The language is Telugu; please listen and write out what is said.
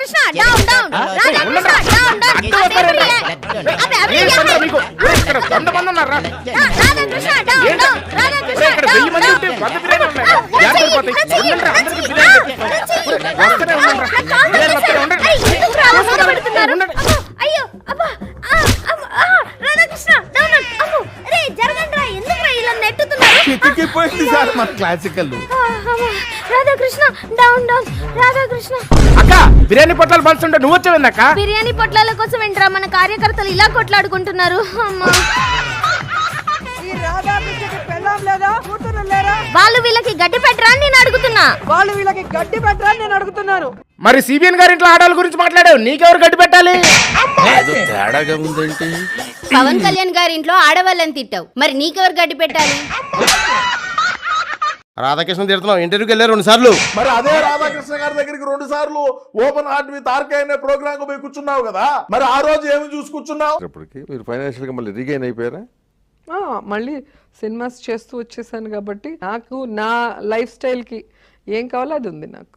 Radhakrishna down down Radhakrishna down down Radhakrishna down down Radhakrishna అయ్యో అబ్బా రాధాకృష్ణ డౌన్ అబ్బో రే జరగండి రా ఎందుకు రా ఇలా నెట్టుతున్నారు చితికిపోయింది సార్ మన classical Radhakrishna down down Radhakrishna అక్క బిర్యానీ పొట్లాలు పంచుంటే నువ్వు వచ్చావు అక్క బిర్యానీ పొట్లాల కోసం ఏంట్రా మన కార్యకర్తలు ఇలా కొట్లాడుకుంటున్నారు అమ్మా వాళ్ళు వీళ్ళకి గడ్డి పెట్టరా నేను అడుగుతున్నా వాళ్ళు వీళ్ళకి గడ్డి పెట్టరా నేను అడుగుతున్నాను మరి సిబిఎన్ గారి ఇంట్లో ఆడవాళ్ళ గురించి మాట్లాడావు నీకెవరు గడ్డి పెట్టాలి తేడాగా ఉందేంటి పవన్ కళ్యాణ్ గారి ఇంట్లో ఆడవాళ్ళని తిట్టావు మరి నీకెవరు గడ్డి పెట్టాలి రాధాకృష్ణ తిడుతున్నావు ఇంటర్వ్యూకి వెళ్ళారు 2 సార్లు మరి అదే రాధాకృష్ణ గారి దగ్గరికి 2 సార్లు ఓపెన్ హార్ట్ విత్ ఆర్కే అనే ప్రోగ్రామ్ కు పోయి కూర్చున్నావు కదా మరి ఆ రోజు ఏమి చూసి కూర్చున్నావు ఇప్పటికి మీరు ఫైనాన్షియల్ గా మళ్ళీ రీగైన్ అయిపోయారా మళ్ళీ సినిమాస్ చేస్తూ వచ్చేసాను కాబట్టి నాకు నా లైఫ్ స్టైల్ కి ఏం కావాలో అది ఉంది నాకు